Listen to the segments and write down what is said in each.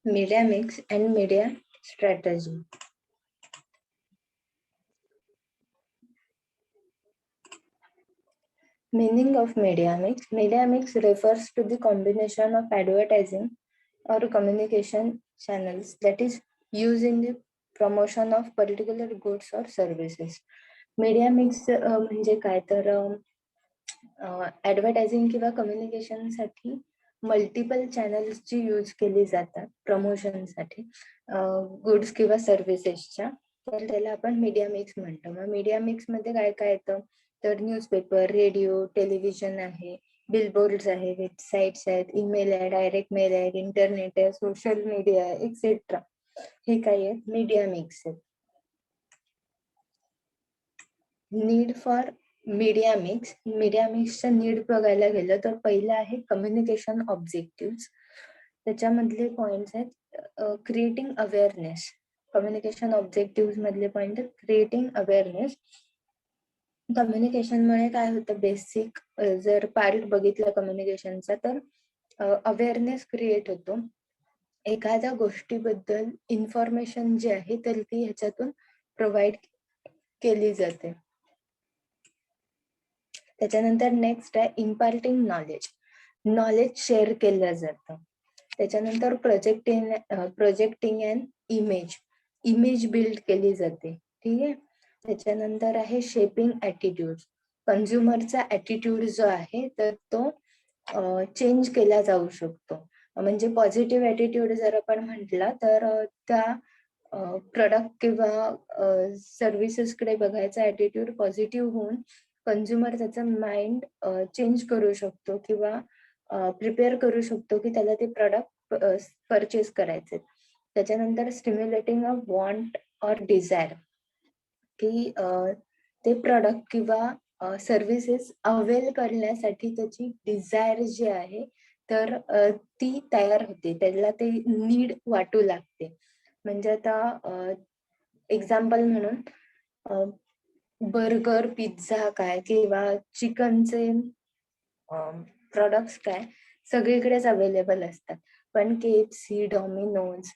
media mix and media strategy. Meaning of media mix. Media mix refers to the combination of advertising or communication channels that is used in the promotion of particular goods or services. Media mix म्हणजे काय तर advertising किंवा कम्युनिकेशनसाठी multiple चॅनल्सची use केली जातात प्रमोशनसाठी goods किंवा सर्व्हिसेसच्या, तर त्याला आपण मीडिया मिक्स म्हणतो. मग मीडिया मिक्स मध्ये काय काय येतं तर न्यूजपेपर, रेडिओ, टेलिव्हिजन आहे, बिलबोर्ड्स आहे, वेबसाईट्स आहेत, ईमेल आहे, डायरेक्ट मेल आहे, इंटरनेट आहे, सोशल मीडिया आहे, एक्सेट्रा. हे काय आहे मीडिया मिक्स आहे. Need for media mix. Media मिक्सचं नीड बघायला गेलं तर पहिलं आहे कम्युनिकेशन ऑब्जेक्टिव्ह. त्याच्यामधले पॉइंट्स आहेत क्रिएटिंग अवेअरनेस. कम्युनिकेशन ऑब्जेक्टिव्ह मधले पॉइंट आहेत क्रिएटिंग अवेअरनेस. कम्युनिकेशनमुळे काय होतं बेसिक जर पार्ट बघितलं कम्युनिकेशनचा तर अवेअरनेस क्रिएट होतो. एखाद्या गोष्टीबद्दल इन्फॉर्मेशन जी आहे तर ती ह्याच्यातून प्रोव्हाइड केली जाते. त्याच्यानंतर नेक्स्ट आहे इम्पार्टिंग नॉलेज. नॉलेज शेअर केलं जातं. त्याच्यानंतर प्रोजेक्टिंग अँड इमेज बिल्ड केली जाते. ठीक आहे. त्याच्यानंतर आहे शेपिंग ऍटिट्यूड. कन्झ्युमरचा ऍटिट्यूड जो आहे तर तो चेंज केला जाऊ शकतो. म्हणजे पॉझिटिव्ह ऍटिट्यूड जर आपण म्हटला तर त्या प्रोडक्ट किंवा सर्व्हिसेसकडे बघायचा ऍटिट्यूड पॉझिटिव्ह होऊन कन्झ्युमर त्याचं माइंड चेंज करू शकतो किंवा प्रिपेअर करू शकतो की त्याला ते प्रोडक्ट परचेस करायचे. त्याच्यानंतर stimulating a want or desire, की ते प्रोडक्ट किंवा सर्व्हिसेस अवेल करण्यासाठी त्याची डिझायर जी आहे तर ती तयार होते, त्याला ते नीड वाटू लागते. म्हणजे आता एक्झाम्पल म्हणून बर्गर, पिझ्झा काय किंवा चिकनचे प्रोडक्ट्स काय सगळीकडेच अवेलेबल असतात, पण KFC, डॉमिनोज,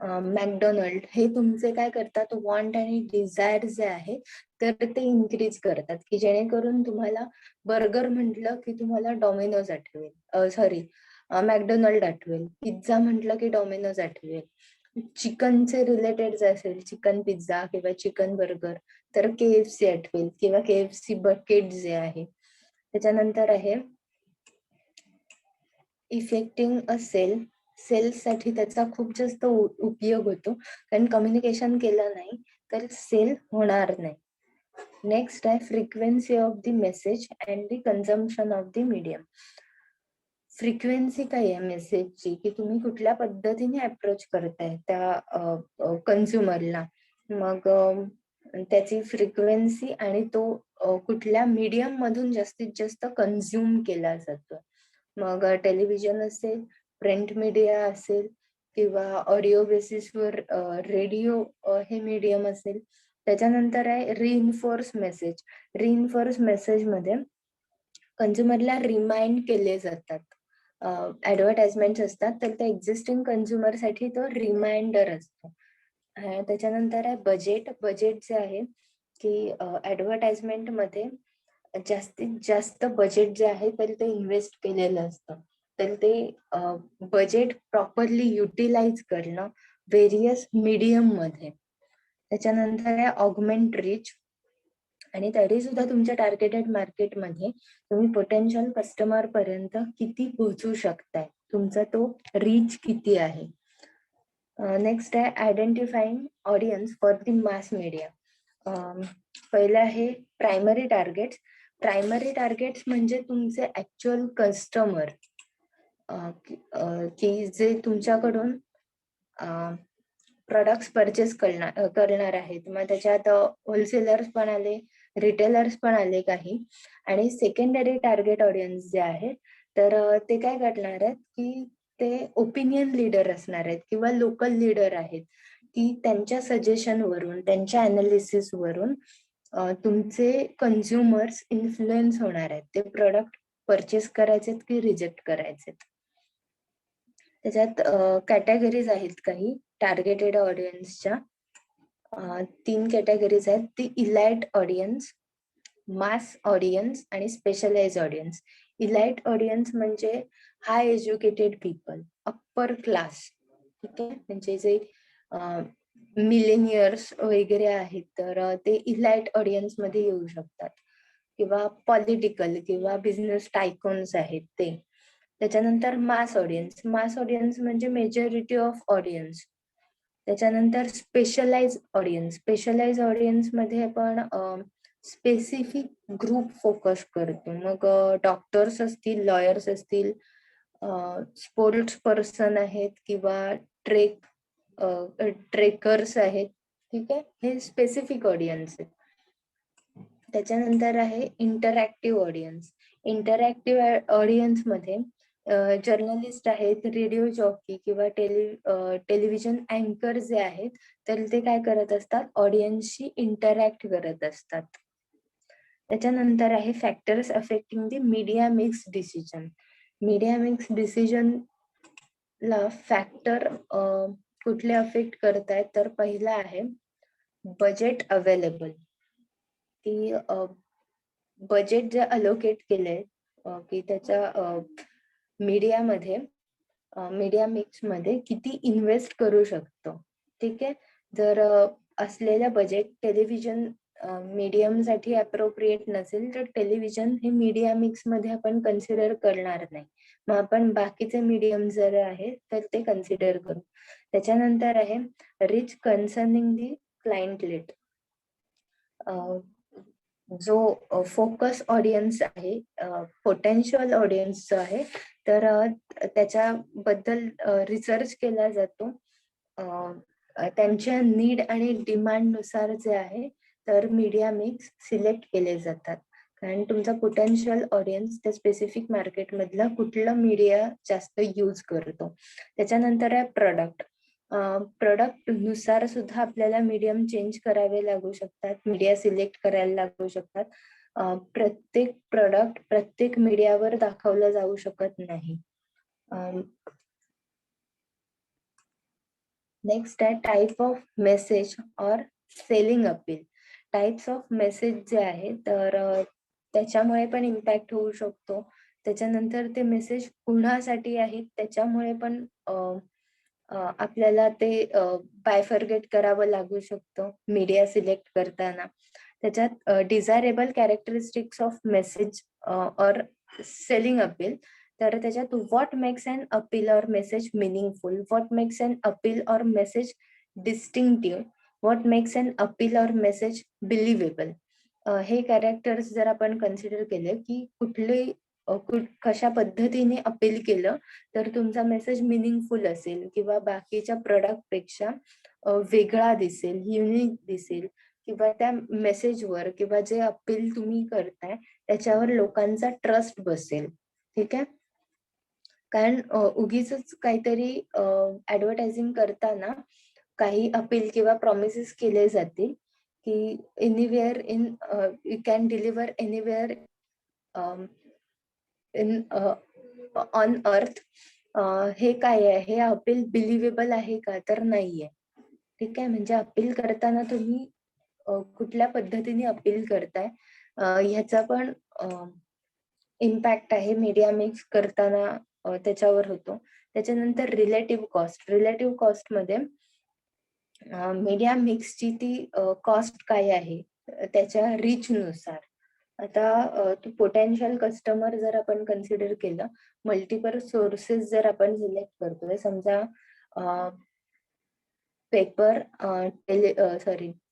मॅकडोनल्ड हे तुमचे काय करतात वॉन्ट आणि डिझायर जे आहे तर ते इन्क्रीज करतात, की जेणेकरून तुम्हाला बर्गर म्हटलं की तुम्हाला डॉमिनोज आठवेल, सॉरी मॅकडोनल्ड आठवेल, पिझ्झा म्हटलं की डॉमिनोज आठवेल. चिकनचे रिलेटेड जे असेल चिकन पिझ्झा किंवा चिकन बर्गर तर KFC आठवेल किंवा KFC बकेट जे आहे. त्याच्यानंतर आहे इफेक्टिंग अ सेल्स साठी त्याचा खूप जास्त उपयोग होतो, कारण कम्युनिकेशन केलं नाही तर सेल होणार नाही. नेक्स्ट आहे frequency of the message and the consumption of the medium. Frequency काय आहे मेसेजची, की तुम्ही कुठल्या पद्धतीने अप्रोच करताय त्या कन्झ्युमरला, मग त्याची फ्रिक्वेन्सी आणि तो कुठल्या मीडियम मधून जास्तीत जास्त कन्झ्युम केला जातो. मग टेलिव्हिजन असेल, प्रिंट मीडिया असेल किंवा ऑडिओ बेसिसवर रेडिओ हे मीडियम असेल. त्याच्यानंतर आहे रिइन्फोर्स मेसेज. रिइन्फोर्स मेसेज मध्ये कन्झ्युमरला रिमाइंड केले जातात. ऍडव्हर्टाइजमेंट असतात तर त्या एक्झिस्टिंग कन्झ्युमर साठी तो रिमाइंडर असतो. त्याच्यानंतर आहे बजेट. बजेट जे आहे की ऍडव्हर्टाइजमेंट मध्ये जास्तीत जास्त बजेट जे आहे तर ते इन्व्हेस्ट केलेलं असतं, तर ते बजेट प्रॉपरली युटिलाइज करणं व्हेरियस मीडियम मध्ये. त्याच्यानंतर आहे ऑगमेंट रीच. आणि तरी सुद्धा तुमच्या टार्गेटेड मार्केटमध्ये तुम्ही पोटेन्शियल कस्टमर पर्यंत किती पोहोचू शकताय, तुमचा तो रीच किती आहे. नेक्स्ट आहे identifying audience for the mass media. पहिलं आहे प्रायमरी टार्गेट्स. प्रायमरी टार्गेट्स म्हणजे तुमचे ऍक्च्युअल कस्टमर, की जे तुमच्याकडून प्रोडक्ट्स परचेस करणार आहेत. मग त्याच्यात होलसेलर्स पण आले, रिटेलर्स पण आले काही, आणि सेकंडरी टार्गेट ऑडियन्स जे आहे तर ते काय करणार आहेत की ते ओपिनियन लीडर असणार आहेत किंवा लोकल लीडर आहेत, की त्यांच्या सजेशन वरून, त्यांच्या अनालिसिस वरून तुमचे कन्झ्युमर्स इन्फ्लुएन्स होणार आहेत, ते प्रोडक्ट परचेस करायचेत की रिजेक्ट करायचेत. त्याच्यात कॅटेगरीज आहेत काही टार्गेटेड ऑडियन्सच्या. 3 कॅटेगरीज आहेत, ती इलाइट ऑडियन्स, मास ऑडियन्स आणि स्पेशलाइज ऑडियन्स. इलाइट ऑडियन्स म्हणजे हाय एज्युकेटेड पीपल, अप्पर क्लास, ठीक आहे, म्हणजे जे मिलेनियर्स वगैरे आहेत, तर ते इलाइट ऑडियन्स मध्ये येऊ शकतात, किंवा पॉलिटिकल किंवा बिझनेस टायकॉन्स आहेत ते. त्याच्यानंतर मास ऑडियन्स म्हणजे मेजॉरिटी ऑफ ऑडियन्स. त्याच्यानंतर स्पेशलाइज ऑडियन्स मध्ये आपण स्पेसिफिक ग्रुप फोकस करतो. मग डॉक्टर्स असतील, लॉयर्स असतील, स्पोर्ट्स पर्सन आहेत, किंवा ट्रेकर्स आहेत, ठीक आहे, हे स्पेसिफिक ऑडियन्स आहे. त्याच्यानंतर आहे इंटरॅक्टिव्ह ऑडियन्स. इंटरॅक्टिव्ह ऑडियन्स मध्ये जर्नलिस्ट आहेत, रेडिओ जॉकी किंवा टेलिव्हिजन अँकर जे आहेत, तर ते काय करत असतात, ऑडियन्सशी इंटरॅक्ट करत असतात. त्याच्यानंतर आहे factors affecting the media mix decision. Media mix decision ला फॅक्टर कुठले अफेक्ट करतायत, तर पहिला आहे बजेट अवेलेबल. की बजेट जे अलोकेट केलंय की त्याच्या मीडियामध्ये, मीडिया मिक्स मध्ये किती इन्व्हेस्ट करू शकतो, ठीक आहे. जर असलेल्या बजेट टेलिव्हिजन मीडियम साठी अप्रोप्रिएट नसेल, तर टेलिव्हिजन हे मीडिया मिक्स मध्ये आपण कन्सिडर करणार नाही. मग आपण बाकीचे मीडियम जर आहे तर ते कन्सिडर करू. त्याच्यानंतर आहे रिच कन्सर्निंग दी क्लायंटलेट. जो फोकस ऑडियन्स आहे, पोटेन्शियल ऑडियन्स जो आहे, तर त्याच्याबद्दल रिसर्च केला जातो. त्यांच्या नीड आणि डिमांड नुसार जे आहे, तर मीडिया मिक्स सिलेक्ट केले जातात. कारण तुमचा पोटेन्शियल ऑडियन्स त्या स्पेसिफिक मार्केट मधला कुठला मीडिया जास्त यूज करतो. त्याच्यानंतर आहे प्रोडक्ट नुसार सुद्धा आपल्याला मीडियम चेंज करावे लागू शकतात, मीडिया सिलेक्ट करायला लागू शकतात. प्रत्येक प्रोडक्ट प्रत्येक मीडियावर दाखवलं जाऊ शकत नाही. नेक्स्ट आहे टाइप ऑफ मेसेज और selling appeal. Types of message जे आहे, तर त्याच्यामुळे पण इम्पॅक्ट होऊ शकतो. त्याच्यानंतर ते मेसेज कुणासाठी आहेत त्याच्यामुळे पण आपल्याला ते बायफर्गेट करावं लागू शकतं मीडिया सिलेक्ट करताना. त्याच्यात डिझायरेबल कॅरेक्टरिस्टिक्स ऑफ मेसेज और सेलिंग अपील. तर त्याच्यात व्हॉट मेक्स अन अपील और message meaningful, what makes an appeal और message distinctive, what makes an appeal और मेसेज बिलिव्हेबल. हे कॅरेक्टर्स जर आपण कन्सिडर केले की कुठले कशा पद्धतीने अपील केलं तर तुमचा मेसेज मिनिंगफुल असेल, किंवा बाकीच्या प्रोडक्ट पेक्षा वेगळा दिसेल, युनिक दिसेल, किंवा त्या मेसेजवर किंवा जे अपील तुम्ही करताय त्याच्यावर लोकांचा ट्रस्ट बसेल, ठीक आहे. कारण उगीच काहीतरी ऍडव्हर्टायझिंग करताना काही अपील किंवा प्रॉमिसेस केले जातील की anywhere in you can deliver anywhere in on earth. हे काय आहे, हे अपील बिलिव्हेबल आहे का, तर नाहीये, ठीक आहे. म्हणजे अपील करताना तुम्ही कुठल्या पद्धतीने अपील करताय ह्याचा पण इम्पॅक्ट आहे मीडिया मिक्स करताना त्याच्यावर होतो. त्याच्यानंतर रिलेटिव्ह कॉस्ट मध्ये मीडिया मिक्सची ती कॉस्ट काय आहे त्याच्या रीच नुसार. आता तो पोटेन्शियल कस्टमर जर आपण कन्सिडर केलं, मल्टिपल सोर्सेस जर आपण सिलेक्ट करतोय, समजा पेपर,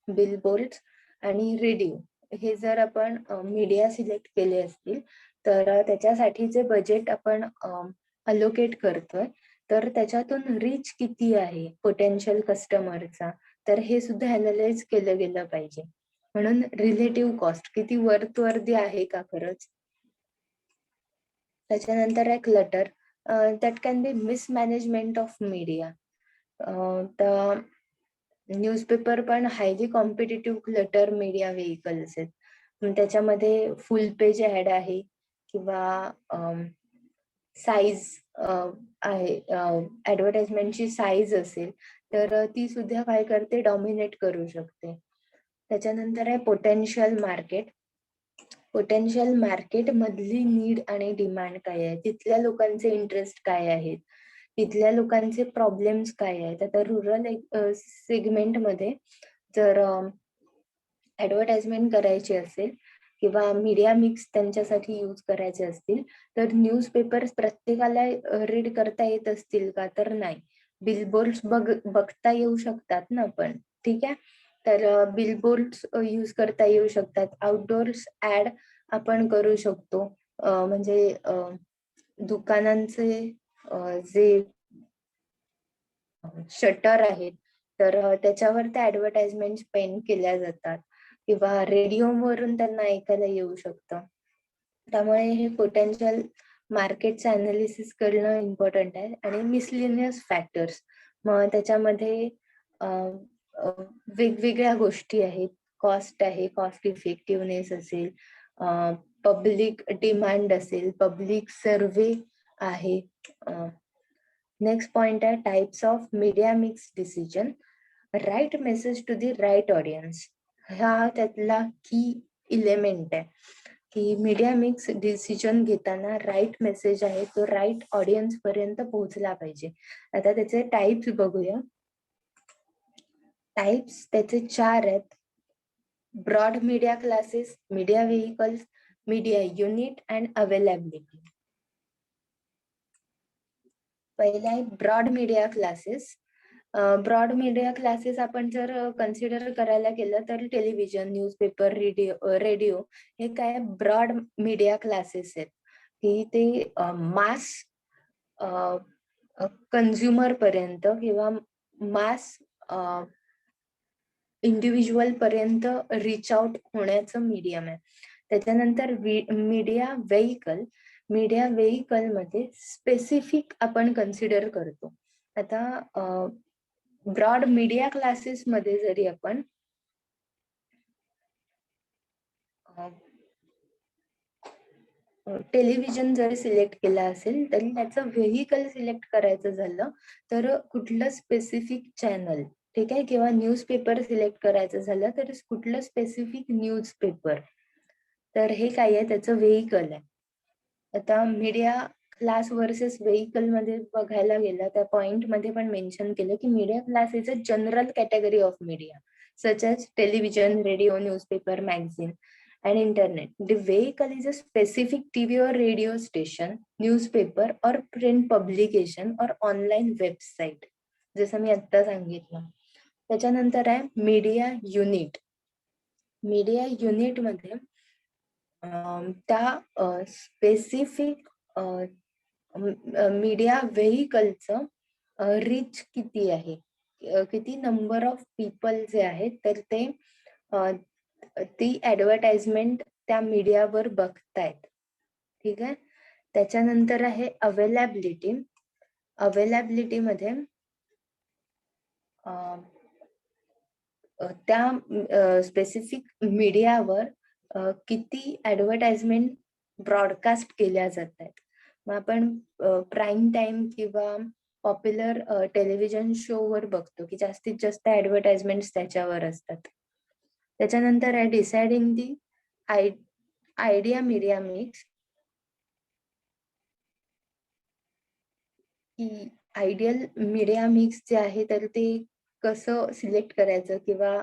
बिलबोर्ड आणि रेडिओ, हे जर आपण मीडिया सिलेक्ट केले असतील, तर त्याच्यासाठीचे बजेट आपण अलोकेट करतोय, तर त्याच्यातून रीच किती आहे पोटेन्शियल कस्टमरचा, तर हे सुद्धा अनालाइज केलं गेलं पाहिजे. म्हणून रिलेटिव्ह कॉस्ट किती वर्थवर्दी आहे का खरंच. त्याच्यानंतर आहे clutter. That can be mismanagement of media. तर न्यूजपेपर पण highly competitive clutter media vehicles आहेत. त्याच्यामध्ये फुल पेज ऍड आहे, किंवा साईज आहे, ऍडव्हर्टाइजमेंटची साईज असेल तर ती सुद्धा काय करते, डॉमिनेट करू शकते. त्याच्यानंतर आहे पोटेन्शियल मार्केट. पोटेन्शियल मार्केट मधली नीड आणि डिमांड काय आहे, तिथल्या लोकांचे इंटरेस्ट काय आहेत, तिथल्या लोकांचे प्रॉब्लेम्स काय आहेत. आता रुरल सेगमेंटमध्ये जर ऍडव्हर्टाइजमेंट करायची असेल किंवा मीडिया मिक्स त्यांच्यासाठी यूज करायचे असतील तर न्यूजपेपर प्रत्येकाला रीड करता येत असतील का, तर नाही. बिलबोर्ड्स बघता येऊ शकतात ना पण, ठीक आहे. तर बिलबोर्ड्स यूज करता येऊ शकतात. आउटडोर्स ऍड आपण करू शकतो. म्हणजे दुकानांचे जे शटर आहेत तर त्याच्यावर त्या ऍडव्हर्टाइजमेंट पेन केल्या जातात किंवा रेडिओवरून त्यांना ऐकायला येऊ शकतं. त्यामुळे हे पोटेन्शियल मार्केटचं अनालिसिस करणं इम्पॉर्टंट आहे. आणि मिसलिनियस फॅक्टर्स, मग त्याच्यामध्ये वेगवेगळ्या गोष्टी आहेत. कॉस्ट आहे, कॉस्ट इफेक्टिव्हनेस असेल, पब्लिक डिमांड असेल, पब्लिक सर्वे आहे. नेक्स्ट पॉइंट आहे types of media mix decision. Right message to the right audience, हा त्यातला की इलेमेंट आहे की मीडिया मिक्स डिसिजन घेताना राईट मेसेज आहे तो राईट ऑडियन्स पर्यंत पोहोचला पाहिजे. आता त्याचे टाइप्स बघूया. टाइप्स त्याचे 4 आहेत. Broad media classes, media vehicles, media unit and availability. पहिला आहे broad media classes. Broad media classes आपण जर कन्सिडर करायला गेलं तर टेलिव्हिजन, न्यूजपेपर, रेडिओ हे काय ब्रॉड मीडिया क्लासेस आहेत की ते मास कन्झ्युमर पर्यंत किंवा मास इंडिव्हिज्युअल पर्यंत रिच आउट होण्याचं मीडियम आहे. त्याच्यानंतर मीडिया व्हेइकल. मीडिया व्हेइकल मध्ये स्पेसिफिक आपण कन्सिडर करतो. आता ब्रॉड मीडिया क्लासेस मध्ये जरी आपण टेलिव्हिजन जरी सिलेक्ट केला असेल तरी त्याचं व्हेइकल सिलेक्ट करायचं झालं तर कुठलं स्पेसिफिक चॅनल, ठीक आहे, किंवा न्यूजपेपर सिलेक्ट करायचं झालं तर कुठलं स्पेसिफिक न्यूजपेपर, तर हे काय आहे त्याचं व्हेइकल आहे. आता मीडिया क्लास वर्सेस व्हेइकल मध्ये बघायला गेलं त्या पॉइंट मध्ये पण मेन्शन केलं की media class is a general category of media such as television, radio, newspaper, magazine and internet. The vehicle is a specific TV or radio station, newspaper or print publication or online website. जसं मी आता सांगितलं. त्याच्यानंतर आहे media unit. Media unit मध्ये त्या specific media व्हेइकलचं rich किती आहे, किती नंबर ऑफ पीपल जे आहेत तर ते ती ऍडव्हर्टाइजमेंट त्या मीडियावर बघतायत, ठीक आहे. त्याच्यानंतर आहे अवेलेबिलिटी. अवेलेबिलिटी मध्ये त्या स्पेसिफिक मीडियावर किती ऍडव्हर्टाइजमेंट ब्रॉडकास्ट केल्या जात आहेत. मग आपण प्राईम टाइम किंवा पॉप्युलर टेलिव्हिजन शो वर बघतो की जास्तीत जास्त ऍडव्हर्टाइजमेंट त्याच्यावर असतात. त्याच्यानंतर आहे deciding the idea media mix, की आयडियल मीडिया मिक्स जे आहे तर ते कसं सिलेक्ट करायचं किंवा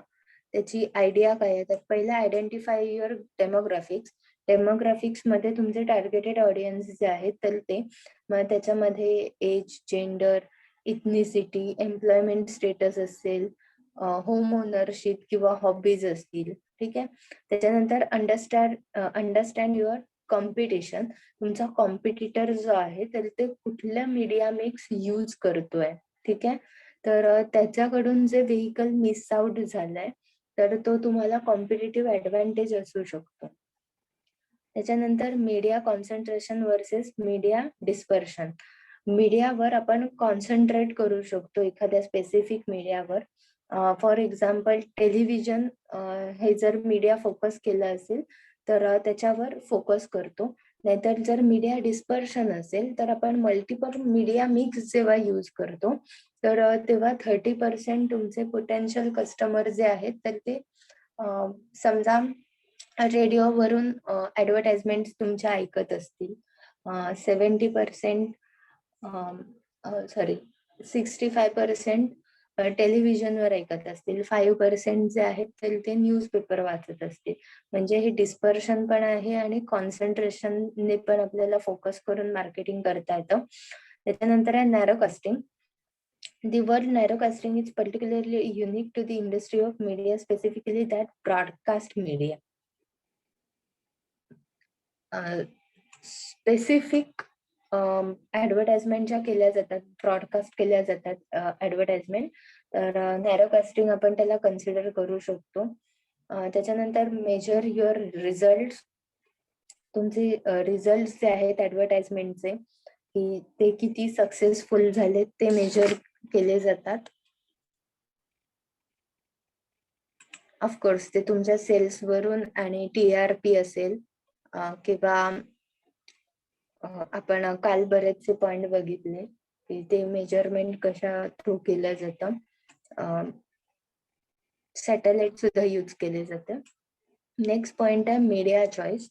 त्याची आयडिया काय आहे. तर पहिला आयडेंटिफाय युअर डेमोग्राफिक्स. डेमोग्राफिक्स मध्ये तुमचे टार्गेटेड ऑडियन्स जे आहेत तर ते, मग त्याच्यामध्ये age, gender, ethnicity, employment status असेल, होम ओनरशिप किंवा हॉबीज असतील, ठीक आहे. त्याच्यानंतर अंडरस्टँड युअर कॉम्पिटिशन. तुमचा कॉम्पिटिटर जो आहे तर ते कुठल्या मीडिया मिक्स यूज करतोय, ठीक आहे. तर त्याच्याकडून जे व्हेइकल मिस आउट झालाय तर तो तुम्हाला कॉम्पिटिटिव्ह ऍडव्हान्टेज असू शकतो. त्याच्यानंतर media concentration versus media dispersion. मीडियावर आपण कॉन्सन्ट्रेट करू शकतो एखाद्या स्पेसिफिक मीडियावर. फॉर एक्झाम्पल टेलिव्हिजन हे जर मीडिया फोकस केलं असेल तर त्याच्यावर फोकस करतो. नाहीतर जर मीडिया डिस्पर्शन असेल तर आपण मल्टिपल मीडिया मिक्स जेव्हा यूज करतो तर तेव्हा 30% तुमचे पोटेन्शियल कस्टमर जे आहेत तर ते समजा रेडिओवरून ऍडव्हर्टाइजमेंट तुमच्या ऐकत असतील, 70% 65% टेलिव्हिजनवर ऐकत असतील, 5% जे आहेत तर ते न्यूजपेपर वाचत असतील. म्हणजे हे डिस्पर्शन पण आहे आणि कॉन्सन्ट्रेशनने पण आपल्याला फोकस करून मार्केटिंग करता येतं. त्याच्यानंतर आहे narrow casting. The word narrowcasting is particularly unique to the industry of media, specifically that broadcast media. Specific advertisement ज्या केल्या जातात, ब्रॉडकास्ट केल्या जातात ऍडव्हर्टाइजमेंट, तर नॅरोकास्टिंग आपण त्याला कन्सिडर करू शकतो. त्याच्यानंतर मेजर युअर रिझल्ट. तुमचे रिझल्ट जे आहेत ऍडव्हर्टाइजमेंटचे की ते किती सक्सेसफुल झाले ते मेजर केले जातात. ऑफकोर्स ते तुमच्या सेल्स वरून आणि TRP असेल किंवा आपण काल बरेचसे पॉइंट बघितले की ते मेजरमेंट कशा थ्रू केलं जातं. सॅटेलाइट सुद्धा यूज केले जातं. नेक्स्ट पॉइंट आहे मीडिया चॉईस.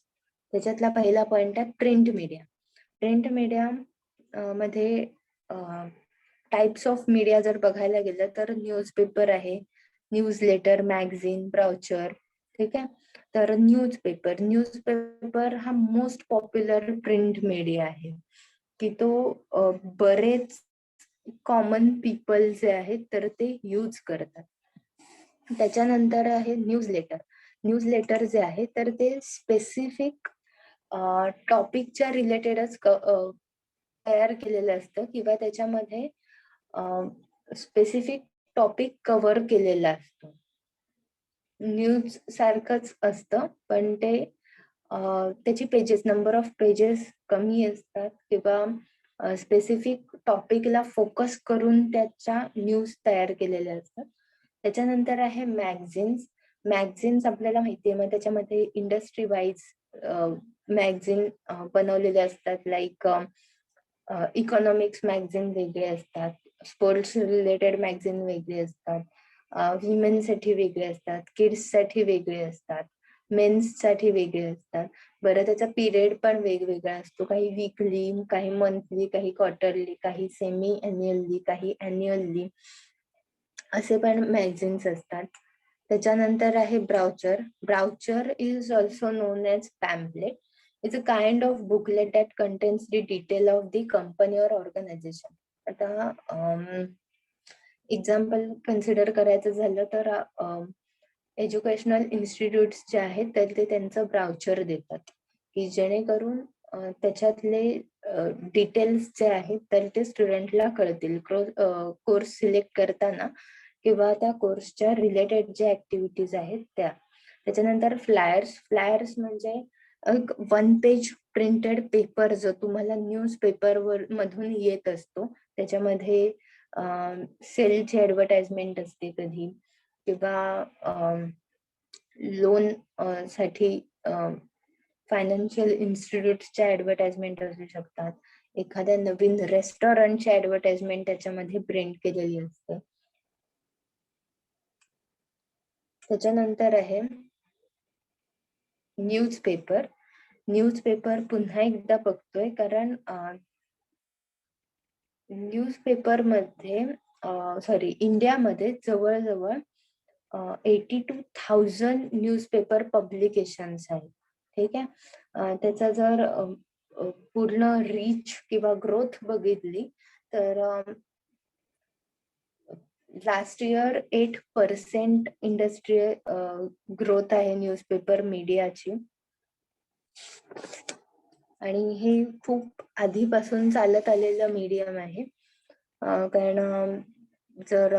त्याच्यातला पहिला पॉइंट आहे प्रिंट मीडिया. प्रिंट मीडिया मध्ये टाइप्स ऑफ मीडिया जर बघायला गेलं तर न्यूजपेपर आहे, न्यूजलेटर, मॅगझिन, ब्राउचर. ठीक आहे. तर न्यूजपेपर हा मोस्ट पॉप्युलर प्रिंट मीडिया आहे की तो बरेच कॉमन पीपल जे आहेत तर ते यूज करतात. त्याच्यानंतर आहे न्यूजलेटर. न्यूजलेटर जे आहे तर ते स्पेसिफिक टॉपिकच्या रिलेटेडच तयार केलेलं असतं किंवा त्याच्यामध्ये स्पेसिफिक टॉपिक कव्हर केलेला असतो. न्यूज सारखंच असतं पण ते त्याची पेजेस, नंबर ऑफ पेजेस कमी असतात किंवा स्पेसिफिक टॉपिकला फोकस करून त्याच्या न्यूज तयार केलेल्या असतात. त्याच्यानंतर आहे मॅगझिन्स. मॅगझिन्स आपल्याला माहितीये, मग त्याच्यामध्ये इंडस्ट्री वाईज मॅगझिन बनवलेले असतात. लाईक इकॉनॉमिक्स मॅगझिन वेगळे असतात, स्पोर्ट्स रिलेटेड मॅगझिन वेगळे असतात, विमेन साठी वेगळे असतात, किड्स साठी वेगळे असतात, मेन्स साठी वेगळे असतात. बरं, त्याचा पिरियड पण वेगवेगळा असतो. काही वीकली, काही मंथली, काही क्वार्टरली, काही सेमी अॅन्युअली, काही अॅन्युअली, असे पण मॅगझिन्स असतात. त्याच्यानंतर आहे brochure. Brochure is also known as pamphlet. It's a kind of booklet that contains the detail of the company or organisation. आता एक्झाम्पल कन्सिडर करायचं झालं तर एज्युकेशनल इन्स्टिट्यूट्स जे आहेत तर ते त्यांचं ब्राउचर देतात की जेणेकरून त्याच्यातले डिटेल्स जे आहेत तर ते स्टुडंटला कळतील कोर्स सिलेक्ट करताना किंवा त्या कोर्सच्या रिलेटेड जे ऍक्टिव्हिटीज आहेत त्या. त्याच्यानंतर फ्लायर्स. फ्लायर्स म्हणजे एक 1 पेज प्रिंटेड पेपर जो तुम्हाला न्यूज पेपर मधून येत असतो. त्याच्यामध्ये सेलची ऍडव्हर्टाइजमेंट असते कधी, किंवा लोन साठी फायनान्शियल इन्स्टिट्यूटच्या ऍडव्हर्टाइजमेंट असू शकतात. एखाद्या नवीन रेस्टॉरंटची ऍडव्हर्टाइजमेंट त्याच्यामध्ये प्रिंट केलेली असते. त्याच्यानंतर आहे न्यूजपेपर. न्यूजपेपर पुन्हा एकदा बघतोय कारण न्यूजपेपर मध्ये इंडियामध्ये जवळजवळ 82,000 न्यूजपेपर पब्लिकेशन्स आहेत. ठीक आहे. त्याचा जर पूर्ण रीच किंवा ग्रोथ बघितली तर लास्ट इयर 8% इंडस्ट्रियल ग्रोथ आहे न्यूजपेपर मीडियाची. आणि हे खूप आधीपासून चालत आलेलं मीडियम आहे. कारण जर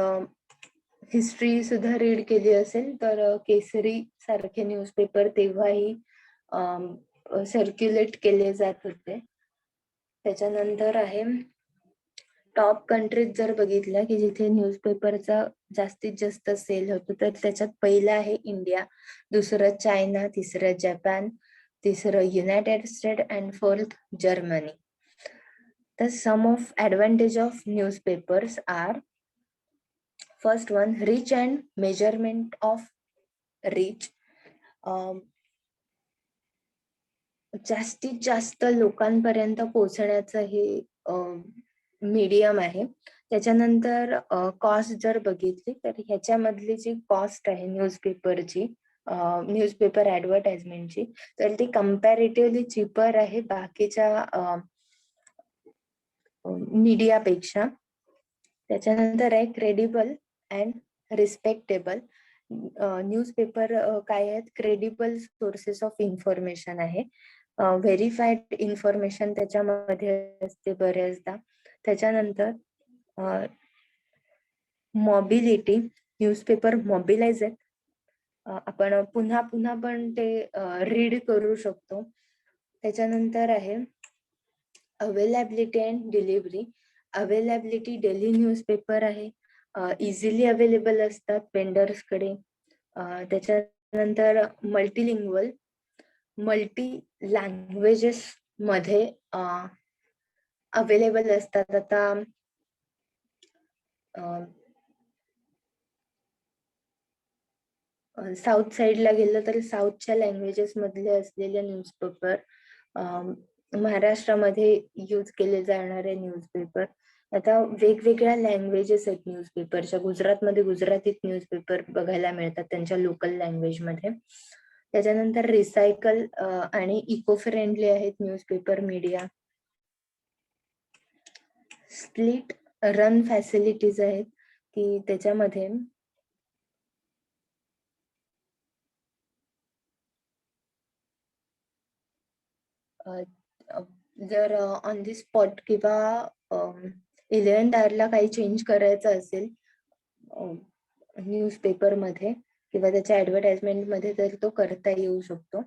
हिस्ट्री सुद्धा रीड केली असेल तर केसरी सारखे न्यूजपेपर तेव्हाही सर्क्युलेट केले जात होते. त्याच्यानंतर आहे टॉप कंट्रीज जर बघितल्या की जिथे न्यूजपेपरचा जास्तीत जास्त सेल होतो तर त्याच्यात पहिलं आहे इंडिया, दुसरं चायना, तिसरं जपान, तिसरं United state and fourth Germany. The sum of advantage of newspapers are, first one, reach and measurement of reach. जास्तीत जास्त लोकांपर्यंत पोहोचण्याचं हे मीडियम आहे. त्याच्यानंतर कॉस्ट जर बघितली तर ह्याच्यामधली जी कॉस्ट आहे न्यूजपेपरची, न्यूजपेपर ऍडव्हर्टाइजमेंटची, तर ती कम्पॅरेटिव्हली चिपर आहे बाकीच्या मीडियापेक्षा. त्याच्यानंतर आहे क्रेडिबल अँड रिस्पेक्टेबल. न्यूजपेपर काय आहेत, क्रेडिबल सोर्सेस ऑफ इन्फॉर्मेशन आहे. व्हेरीफाईड इन्फॉर्मेशन त्याच्यामध्ये असते बऱ्याचदा. त्याच्यानंतर मोबिलिटी, न्यूजपेपर मोबिलाइज आहेत. आपण पुन्हा पुन्हा पण ते रीड करू शकतो. त्याच्यानंतर आहे availability and delivery. Availability, daily newspaper आहे, इझिली अवेलेबल असतात वेंडर्सकडे. त्याच्यानंतर मल्टीलिंग्वल, मल्टी लँग्वेजेस मध्ये अवेलेबल असतात. आता साऊथ साईडला गेलं तर साऊथच्या लँग्वेजेस मधले असलेले न्यूजपेपर, महाराष्ट्रामध्ये यूज केले जाणारे न्यूजपेपर. आता वेगवेगळ्या लँग्वेजेस आहेत न्यूजपेपरच्या. गुजरातमध्ये गुजरातीत न्यूजपेपर बघायला मिळतात त्यांच्या लोकल लँग्वेज मध्ये. त्याच्यानंतर रिसायकल आणि इको फ्रेंडली आहेत newspaper media. Split run facilities आहेत की त्याच्यामध्ये जर ऑन दी स्पॉट किंवा 11th आवरला काही चेंज करायचं असेल न्यूजपेपर मध्ये किंवा त्याच्या ऍडव्हर्टाइजमेंट मध्ये, तर तो करता येऊ शकतो.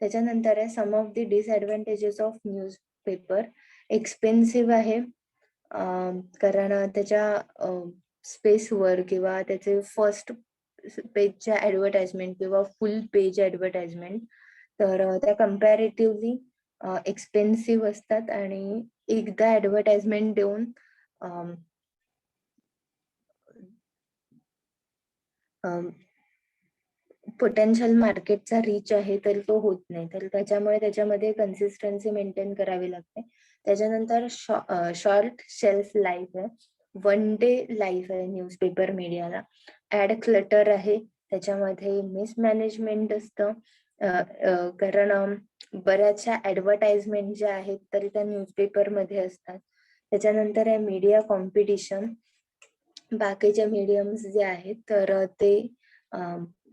त्याच्यानंतर आहे some of the disadvantages of newspaper. Expensive आहे, कारण त्याच्या स्पेसवर किंवा त्याचे फर्स्ट पेजच्या ऍडव्हर्टाइजमेंट किंवा फुल पेज ऍडव्हर्टाइजमेंट, तर त्या कम्पॅरेटिव्हली एक्सपेन्सिव्ह असतात आणि एकदा ऍडव्हर्टाइजमेंट देऊन पोटेन्शियल मार्केटचा रीच आहे तर तो होत नाही, तर त्याच्यामुळे त्याच्यामध्ये कन्सिस्टन्सी मेंटेन करावी लागते. त्याच्यानंतर शॉर्ट शेल्फ लाईफ आहे, 1 डे लाईफ आहे न्यूजपेपर मीडियाला. ऍड क्लटर आहे, त्याच्यामध्ये मिसमॅनेजमेंट असतं, कारण बऱ्याचशा ऍडव्हर्टाइजमेंट ज्या आहेत तर त्या न्यूजपेपर मध्ये असतात. त्याच्यानंतर आहे मीडिया कॉम्पिटिशन. बाकीचे मीडियम्स जे आहेत तर ते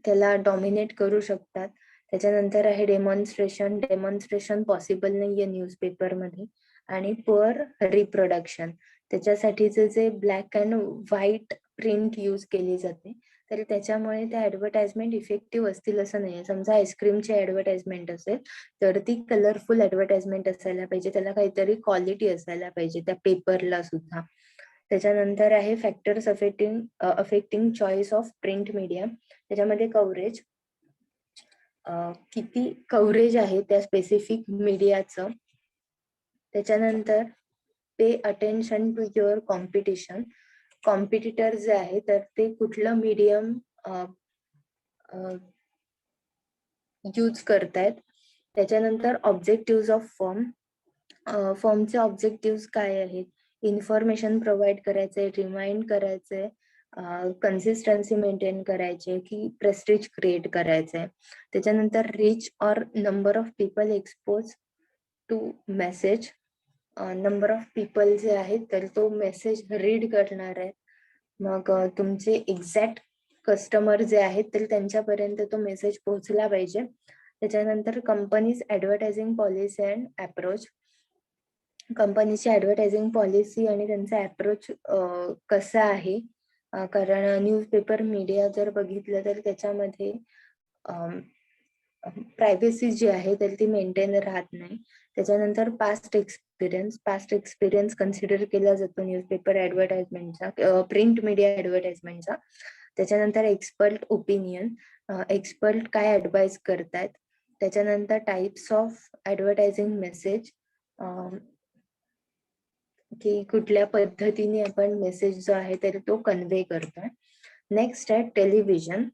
त्याला डॉमिनेट करू शकतात. त्याच्यानंतर आहे डेमॉन्स्ट्रेशन. डेमॉन्स्ट्रेशन पॉसिबल नाहीये न्यूजपेपर मध्ये. आणि पुअर रिप्रोडक्शन, त्याच्यासाठीचे जे black and white print use केली जाते, तर त्याच्यामुळे त्या ऍडव्हर्टाइजमेंट इफेक्टिव्ह असतील असं नाहीये. समजा आईस्क्रीमची ऍडव्हर्टाइजमेंट असेल तर ती कलरफुल ऍडव्हर्टाइजमेंट असायला पाहिजे, त्याला काहीतरी क्वालिटी असायला पाहिजे त्या पेपरला सुद्धा. त्याच्यानंतर आहे factors affecting choice of print media. त्याच्यामध्ये कव्हरेज, किती कव्हरेज आहे त्या स्पेसिफिक मीडियाचं. त्याच्यानंतर pay attention to your competition. Competitor जे आहे तर ते कुठलं मीडियम यूज करतायत. त्याच्यानंतर ऑब्जेक्टिव्ह ऑफ फर्म. फर्मचे ऑब्जेक्टिव्ह काय आहेत, इन्फॉर्मेशन प्रोव्हाइड करायचंय, रिमाइंड करायचंय, कन्सिस्टन्सी मेंटेन करायचे की प्रेस्टिज क्रिएट करायचंय. त्याच्यानंतर reach or number of people expose to message. Number of people जे आहेत तर तो मेसेज रीड करणार आहे. मग तुमचे एक्झॅक्ट कस्टमर जे आहेत तर त्यांच्यापर्यंत तो मेसेज पोहोचला पाहिजे. त्याच्यानंतर companies advertising policy and approach. कंपनीची ऍडव्हर्टायझिंग पॉलिसी आणि त्यांचा अप्रोच कसा आहे, कारण न्यूजपेपर मीडिया जर बघितलं तर त्याच्यामध्ये प्रायव्हसी जी आहे तर ती मेंटेन राहत नाही. त्याच्यानंतर पास्ट एक्सपिरियन्स कन्सिडर केला जातो न्यूजपेपर ऍडव्हर्टाइजमेंटचा, प्रिंट मीडिया ऍडव्हर्टाइजमेंटचा. त्याच्यानंतर एक्सपर्ट ओपिनियन, एक्सपर्ट काय ऍडवाइस करतायत त्याच्यानंतर टाइप्स ऑफ ऍडव्हर्टायझिंग मेसेज, की कुठल्या पद्धतीने आपण मेसेज जो आहे तर तो कन्व्हे करतोय. नेक्स्ट आहे टेलिव्हिजन.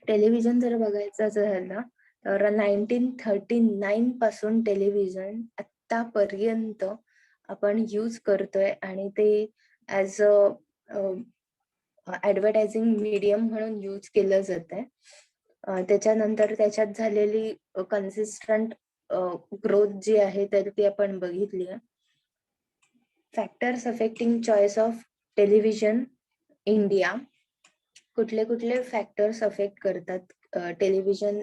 टेलिव्हिजन जर बघायचं झालं तर 1939 पासून टेलिव्हिजन आतापर्यंत आपण यूज करतोय आणि ते ऍज अ ऍडव्हर्टायझिंग मीडियम म्हणून यूज केलं जात आहे. त्याच्यानंतर त्याच्यात झालेली कन्सिस्टंट ग्रोथ जी आहे तर ती आपण बघितली आहे. Factors affecting choice of television India. कुठले कुठले फॅक्टर्स अफेक्ट करतात टेलिव्हिजन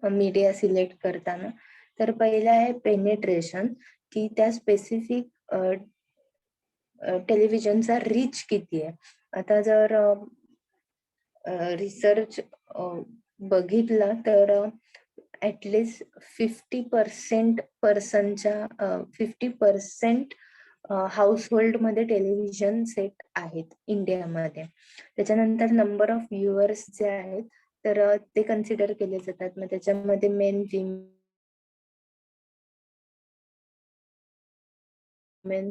मीडिया सिलेक्ट करताना? तर पहिलं आहे पेनिट्रेशन, की त्या स्पेसिफिक टेलिव्हिजनचा रीच किती आहे. आता जर रिसर्च बघितला तर ऍटलिस्ट 50% पर्सनच्या 50% हाऊसहोल्ड मध्ये टेलिव्हिजन सेट आहेत इंडियामध्ये. त्याच्यानंतर नंबर ऑफ व्ह्युअर्स जे आहेत तर ते कन्सिडर केले जातात. मग त्याच्यामध्ये मेन, विमेन,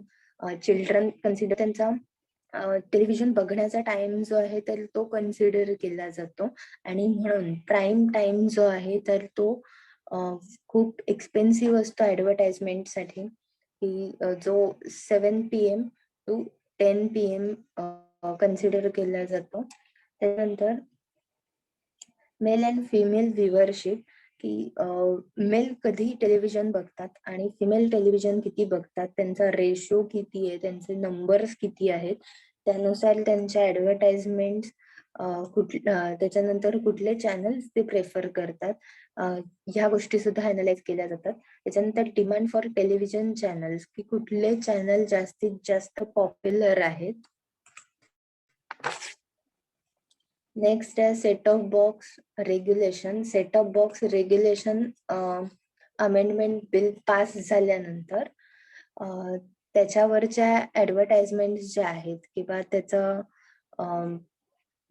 चिल्ड्रन कन्सिडर, त्यांचा टेलिव्हिजन बघण्याचा टाइम जो आहे तर तो कन्सिडर केला जातो. आणि म्हणून प्राईम टाइम जो आहे तर तो खूप एक्सपेन्सिव्ह असतो ऍडव्हर्टाइजमेंटसाठी, की जो 7 PM to 10 PM कन्सिडर केला जातो. त्यानंतर मेल अँड फिमेल व्ह्युअरशिप, की मेल कधी टेलिव्हिजन बघतात आणि फिमेल टेलिव्हिजन किती बघतात, त्यांचा रेशो किती आहे, त्यांचे नंबर्स किती आहेत, त्यानुसार त्यांच्या ऍडव्हर्टाइजमेंट त्याच्यानंतर कुठले चॅनल्स ते प्रेफर करतात, ह्या गोष्टी सुद्धा अनालाइज केल्या जातात. त्याच्यानंतर डिमांड फॉर टेलिव्हिजन चॅनल्स, की कुठले चॅनल जास्तीत जास्त पॉप्युलर आहेत. नेक्स्ट आहे set of box regulation. Set of box regulation amendment bill pass झाल्यानंतर त्याच्यावरच्या ऍडव्हर्टाइजमेंट ज्या आहेत किंवा त्याचं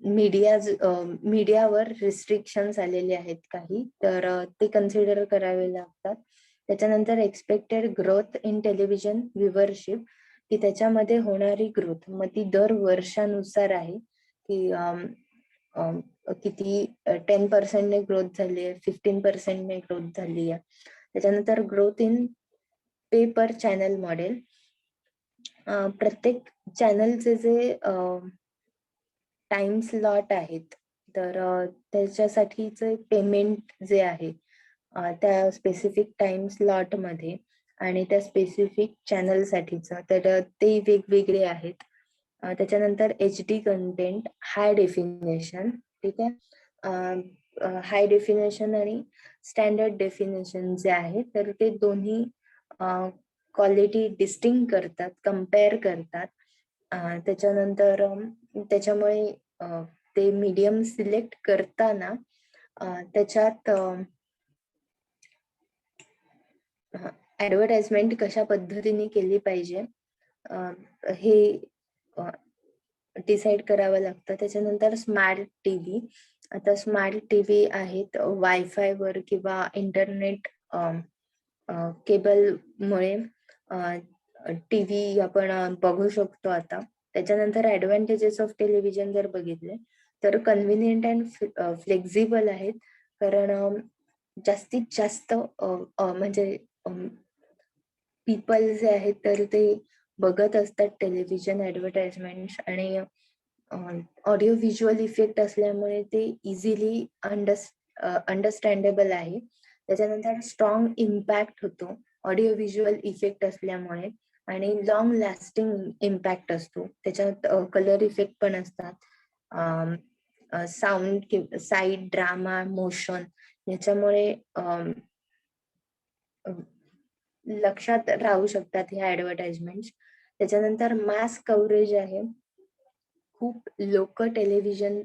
मीडियावर रिस्ट्रिक्शन्स आलेले आहेत काही, तर ते कन्सिडर करावे लागतात. त्याच्यानंतर expected growth in television viewership, की त्याच्यामध्ये होणारी ग्रोथ मग ती दर वर्षानुसार आहे, की किती 10% ग्रोथ झाली आहे, 15% ग्रोथ झाली आहे. त्याच्यानंतर growth in pay per channel model. प्रत्येक चॅनलचे जे टाइम स्लॉट आहेत तर त्याच्यासाठीचे पेमेंट जे आहे त्या स्पेसिफिक टाइम स्लॉट मध्ये आणि त्या स्पेसिफिक चॅनल साठीचं तर ते वेगवेगळे आहेत. त्याच्यानंतर HD कंटेंट, हाय डेफिनेशन, ठीक आहे. हाय डेफिनेशन आणि स्टँडर्ड डेफिनेशन जे आहे तर ते दोन्ही क्वालिटी डिस्टिंग करतात, कम्पेअर करतात. त्याच्यानंतर त्याच्यामुळे ते मीडियम सिलेक्ट करताना त्याच्यात ऍडव्हर्टाइजमेंट कशा पद्धतीने केली पाहिजे हे डिसाइड करावं लागतं. त्याच्यानंतर स्मार्ट टीव्ही. आता स्मार्ट टीव्ही आहेत वायफाय वर किंवा इंटरनेट केबलमुळे टीव्ही आपण बघू शकतो आता. त्याच्यानंतर ऍडव्हान्टेजेस ऑफ टेलिव्हिजन जर बघितले तर कन्व्हिनियंट अँड फ्लेक्झिबल आहेत, कारण जास्तीत जास्त म्हणजे पीपल जे आहेत तर ते बघत असतात टेलिव्हिजन ऍडव्हर्टाइजमेंट, आणि ऑडिओ व्हिज्युअल इफेक्ट असल्यामुळे ते इझिली अंडरस्टँडेबल आहे. त्याच्यानंतर स्ट्रॉंग इम्पॅक्ट होतो ऑडिओ व्हिज्युअल इफेक्ट असल्यामुळे, आणि लॉंग लास्टिंग इम्पॅक्ट असतो. त्याच्यात कलर इफेक्ट पण असतात, साऊंड, साईड, ड्रामा, मोशन, याच्यामुळे लक्षात राहू शकतात ह्या ऍडव्हर्टाइजमेंट. त्याच्यानंतर मास कव्हरेज आहे. खूप लोक टेलिव्हिजन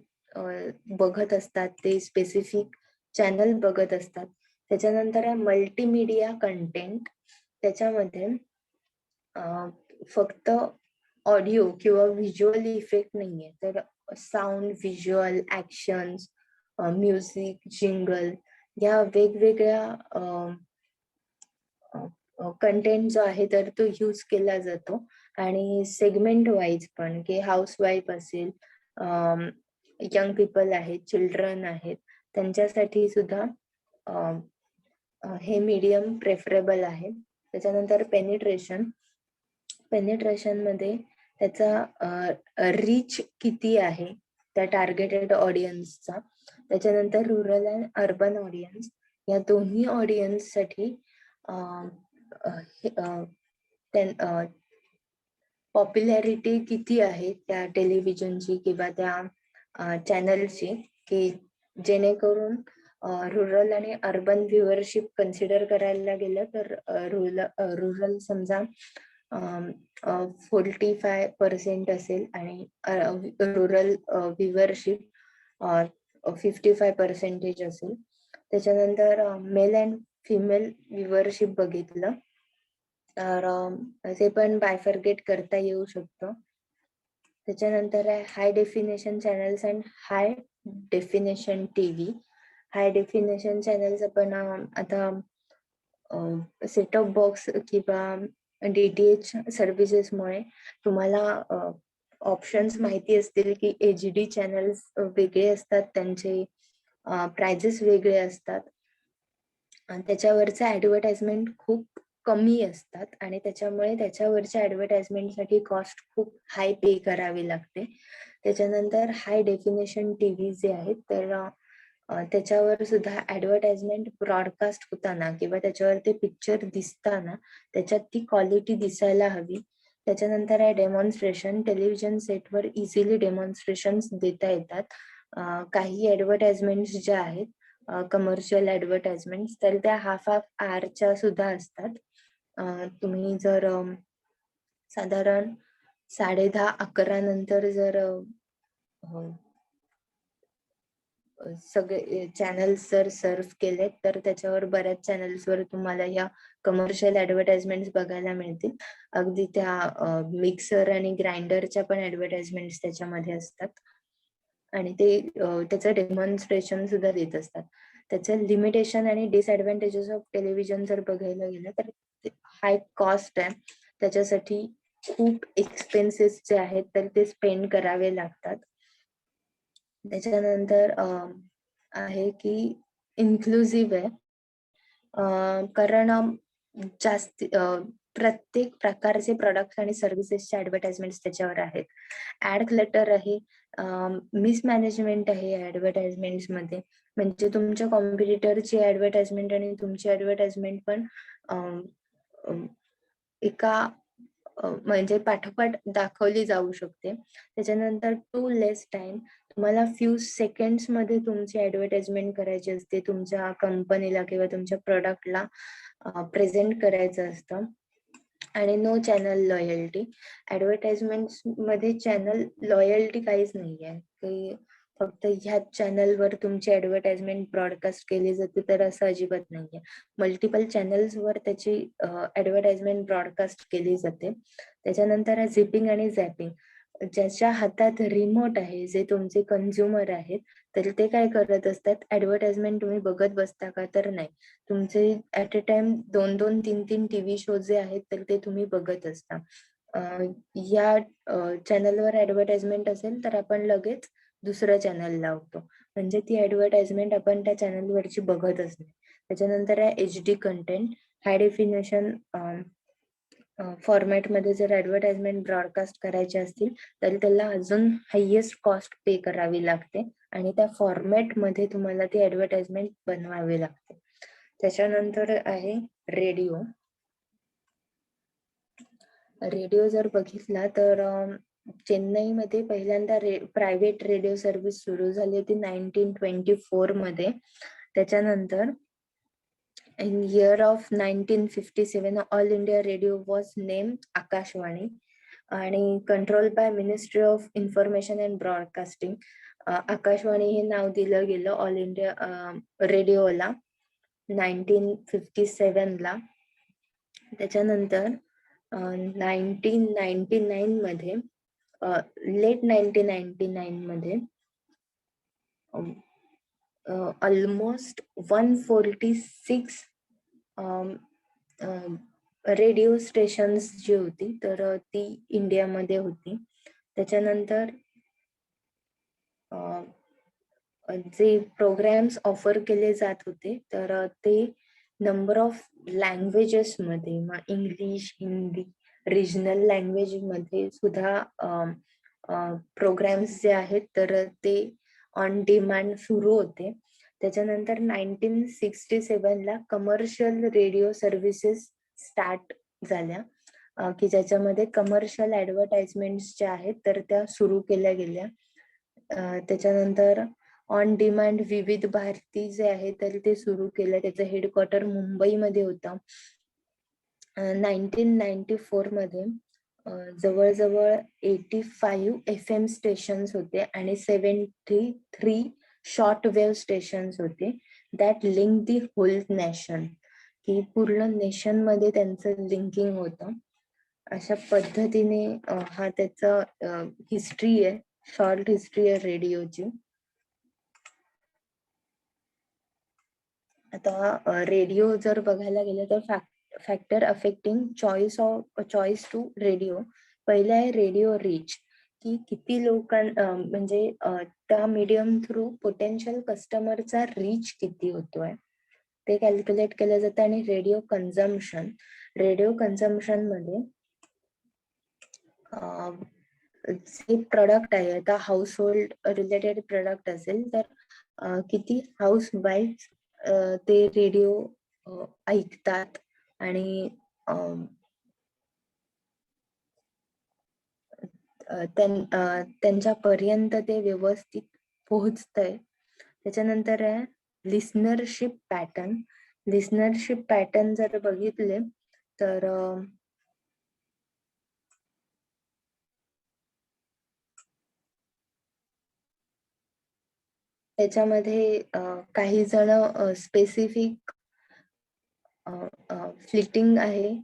बघत असतात, ते स्पेसिफिक चॅनल बघत असतात. त्याच्यानंतर आहे मल्टीमीडिया कंटेंट. त्याच्यामध्ये फक्त ऑडिओ किंवा व्हिज्युअल इफेक्ट नाहीये, तर sound, visual, actions, music, jingle या वेगवेगळ्या कंटेंट जो आहे तर तो यूज केला जातो. आणि सेगमेंट वाईज पण, की हाऊसवाईफ असेल, यंग पीपल आहेत, चिल्ड्रन आहेत, त्यांच्यासाठी सुद्धा हे मीडियम प्रेफरेबल आहे. त्याच्यानंतर पेनिट्रेशन मध्ये त्याचा रीच किती आहे त्या टार्गेटेड ऑडियन्सचा. त्याच्यानंतर रुरल अँड अर्बन ऑडियन्स, या दोन्ही ऑडियन्स साठी पॉप्युलॅरिटी किती आहे त्या टेलिव्हिजनची किंवा त्या चॅनलची, की जेणेकरून रुरल आणि अर्बन व्ह्युअरशिप कन्सिडर करायला गेलं तर रुरल समजा 45% असेल आणि रुरल व्ह्युअरशिप 55% असेल. त्याच्यानंतर मेल अँड फिमेल व्ह्युअरशिप बघितलं तर ते पण बायफर्गेट करता येऊ शकतं. त्याच्यानंतर आहे high definition channels and high definition TV. High definition channels आपण आता सेट ऑफ बॉक्स किंवा डीटीएच सर्व्हिसेसमुळे तुम्हाला ऑप्शन्स माहिती असतील की HD चॅनल्स वेगळे असतात, त्यांचे प्राइजेस वेगळे असतात आणि त्याच्यावरचे ऍडव्हर्टाइजमेंट खूप कमी असतात आणि त्याच्यामुळे त्याच्यावरच्या ऍडव्हर्टाइजमेंटसाठी कॉस्ट खूप हाय पे करावी लागते. त्याच्यानंतर हाय डेफिनेशन टीव्ही जे आहेत तर त्याच्यावर सुद्धा ऍडव्हर्टाइजमेंट ब्रॉडकास्ट होताना किंवा त्याच्यावर ते पिक्चर दिसताना त्याच्यात ती क्वालिटी दिसायला हवी. त्याच्यानंतर आहे डेमॉन्स्ट्रेशन. टेलिव्हिजन सेटवर इझिली डेमॉन्स्ट्रेशन देता येतात. काही ऍडव्हर्टाइजमेंट ज्या आहेत कमर्शियल ऍडव्हर्टाइजमेंट तर त्या हाफ आवरच्या सुद्धा असतात. तुम्ही जर साधारण 10:30-11 नंतर जर सगळे चॅनल्स जर सर्व केले तर त्याच्यावर बऱ्याच चॅनल्सवर तुम्हाला या कमर्शियल ऍडव्हर्टाइजमेंट बघायला मिळतील. अगदी त्या मिक्सर आणि ग्राइंडरच्या पण ऍडव्हर्टाइजमेंट त्याच्यामध्ये असतात आणि ते त्याचं डेमॉन्स्ट्रेशन सुद्धा देत असतात. त्याचं लिमिटेशन आणि डिसएडव्हान्टेजेस ऑफ टेलिव्हिजन जर बघायला गेलं तर हाय कॉस्ट आहे, त्याच्यासाठी खूप एक्सपेन्सेस जे आहेत तर ते स्पेंड करावे लागतात. त्याच्यानंतर आहे की इन्क्लुसिव्ह आहे, कारण जास्त प्रत्येक प्रकारचे प्रोडक्ट आणि सर्व्हिसेसचे ऍडव्हर्टाइजमेंट त्याच्यावर आहेत. ऍड क्लटर आहे, मिसमॅनेजमेंट आहे ऍडव्हर्टाइजमेंट मध्ये, म्हणजे तुमच्या कॉम्पिटिटरची ऍडव्हर्टाइजमेंट आणि तुमची ऍडव्हर्टाइजमेंट पण एका म्हणजे पाठोपाठ दाखवली जाऊ शकते. त्याच्यानंतर टू लेस टाइम, तुम्हाला फ्यू सेकंड्स मध्ये तुमची ऍडव्हर्टाइजमेंट करायची असते, तुमच्या कंपनीला किंवा तुमच्या प्रोडक्टला प्रेझेंट करायचं असतं. आणि नो चॅनल लॉयल्टी. ऍडव्हर्टाइजमेंट मध्ये चॅनल लॉयल्टी काहीच नाहीये की फक्त ह्याच चॅनलवर तुमची ऍडव्हर्टाइजमेंट ब्रॉडकास्ट केली जाते, तर असं अजिबात नाहीये. मल्टिपल चॅनल्सवर त्याची ऍडव्हर्टाइजमेंट ब्रॉडकास्ट केली जाते. त्याच्यानंतर आहे झिपिंग आणि झॅपिंग. ज्याच्या हातात रिमोट आहे, जे तुमचे कन्झ्युमर आहेत, तर ते काय करत असतात, ऍडव्हर्टाइजमेंट तुम्ही बघत बसता का, तर नाही. तुमचे at a time 2-2, 3-3 TV show जे आहेत तर ते तुम्ही बघत असता. या चॅनलवर ऍडव्हर्टाइजमेंट असेल तर आपण लगेच दुसरं चॅनल लावतो, म्हणजे ती ऍडव्हर्टाइजमेंट आपण त्या चॅनलवरची बघतच नाही. त्याच्यानंतर आहे HD कंटेंट. हाय डेफिनेशन फॉर्मॅटमध्ये जर ऍडव्हर्टाइजमेंट ब्रॉडकास्ट करायचे असतील तर त्याला अजून हायेस्ट कॉस्ट पे करावी लागते आणि त्या फॉर्मॅटमध्ये तुम्हाला ती ऍडव्हर्टाइजमेंट बनवावी लागते. त्याच्यानंतर आहे रेडिओ. रेडिओ जर बघितला तर चेन्नईमध्ये पहिल्यांदा प्रायव्हेट रेडिओ सर्व्हिस सुरू झाली होती 1924 मध्ये. त्याच्यानंतर in year of 1957 all India radio was name Akashvani आणि control by ministry of information and broadcasting. Akashvani हे नाव दिलं गेलं ऑल इंडिया रेडिओला 1957 ला. त्याच्यानंतर 1999 मध्ये लेट 1999 मध्ये ऑलमोस्ट 146 रेडिओ स्टेशन्स जी होती तर ती इंडियामध्ये होती. त्याच्यानंतर जे प्रोग्राम्स ऑफर केले जात होते तर ते नंबर ऑफ लँग्वेजेस मध्ये, इंग्लिश, हिंदी, रिजनल लँग्वेज मध्ये सुद्धा प्रोग्राम्स जे आहेत तर ते ऑन डिमांड सुरू होते. त्याच्यानंतर 1967 ला कमर्शियल रेडिओ सर्व्हिसेस स्टार्ट झाल्या की ज्याच्यामध्ये कमर्शियल ऍडव्हर्टाइजमेंट्स ज्या आहेत तर त्या सुरू केल्या गेल्या. त्याच्यानंतर ऑन डिमांड विविध भारती जे आहे तर ते सुरू केलं. त्याचं हेडक्वार्टर मुंबईमध्ये होतं. 1994 मध्ये जवळजवळ 85 FM स्टेशन्स होते आणि 73 शॉर्ट वेव्ह स्टेशन्स होते that link the whole nation, की पूर्ण नेशन मध्ये त्यांचं लिंकिंग होतं. अशा पद्धतीने हा त्याचा हिस्ट्री आहे, शॉर्ट हिस्ट्री आहे रेडिओची. आता रेडिओ जर बघायला गेलं तर factor affecting choice to radio. पहिला आहे रेडिओ रीच, की किती म्हणजे त्या मीडियम थ्रू पोटेन्शियल कस्टमरचा रीच किती होतोय ते कॅल्क्युलेट केलं जातं. आणि रेडिओ कन्झम्पशन मध्ये जे प्रोडक्ट आहे, आता हाऊस होल्ड रिलेटेड प्रोडक्ट असेल तर किती हाऊस वाईफ ते रेडिओ ऐकतात आणि त्यांच्यापर्यंत ते व्यवस्थित पोहोचतंय. त्याच्यानंतर आहे लिस्नरशिप पॅटर्न. लिस्नरशिप पॅटर्न जर बघितले तर त्याच्यामध्ये काही जण स्पेसिफिक फ्लिटिंग आहे,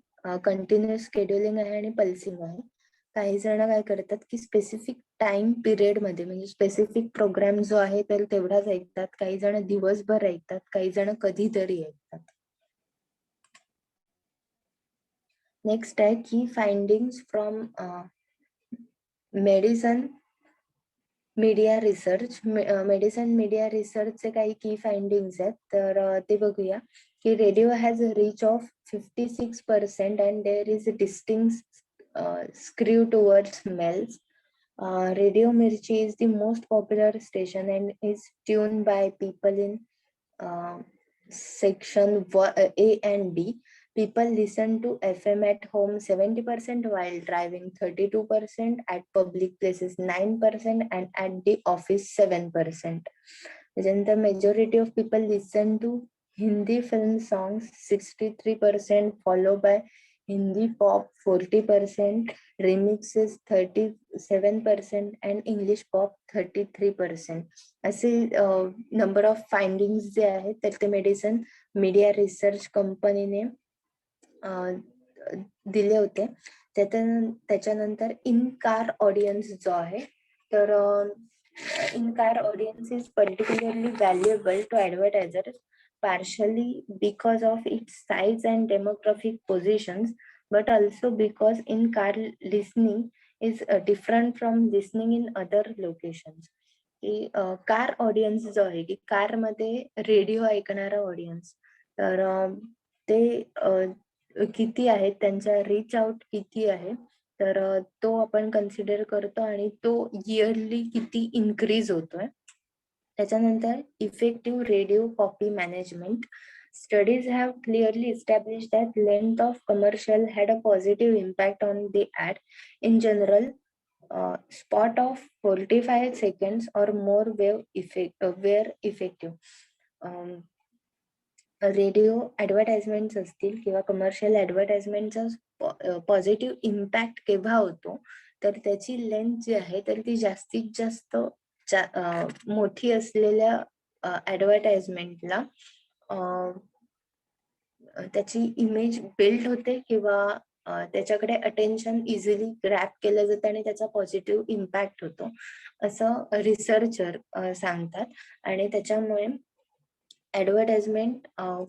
कंटिन्युअस शेड्युलिंग आहे आणि पल्सिंग आहे. काही जण काय करतात की स्पेसिफिक टाइम पिरियड मध्ये, म्हणजे स्पेसिफिक प्रोग्राम जो आहे तर तेवढाच ऐकतात. काही जण दिवसभर ऐकतात, काही जण कधीतरी ऐकतात. नेक्स्ट आहे key findings from medicine media research. Medicine media रिसर्चचे काही की फाइंडिंग्स आहेत तर ते बघूया. की radio has a reach of 56% and there is a distinct skew towards males. Radio Mirchi is the most popular station and is tuned by people in section A and B. People listen to FM at home 70%, while driving 32%, at public places 9%, and at the office 7%. Then the majority of people listen to Hindi film songs 63%, followed by Hindi pop 40%, remixes 37%, and English pop 33%. असे number of findings जे आहेत तर ते medicine media research कंपनीने दिले होते. त्याच्यानंतर in car audience जो आहे तर in car audience is particularly valuable to advertisers partially because of its size and demographic positions, but also because in-car listening is different from listening in other locations. की car audience जो आहे की car मध्ये radio ऐकणारा audience तर ते किती आहे, त्यांचा रीच आउट किती आहे तर तो आपण कन्सिडर करतो आणि तो इयरली किती इन्क्रीज होतोय. त्याच्यानंतर effective radio copy management. Studies have clearly established that length of commercial had a positive impact on the ad. In general, spot of 45 seconds or more were effective. Radio advertisement असतील किंवा commercial ऍडव्हर्टाइजमेंटचा positive impact केव्हा होतो तर त्याची length जी आहे तर ती जास्तीत जास्त मोठी असलेल्या ऍडव्हर्टाइजमेंटला त्याची इमेज बिल्ड होते किंवा त्याच्याकडे अटेन्शन इझिली ग्रॅप केलं जातं आणि त्याचा पॉझिटिव्ह इम्पॅक्ट होतो असं रिसर्चर सांगतात. आणि त्याच्यामुळे ऍडव्हर्टाइजमेंट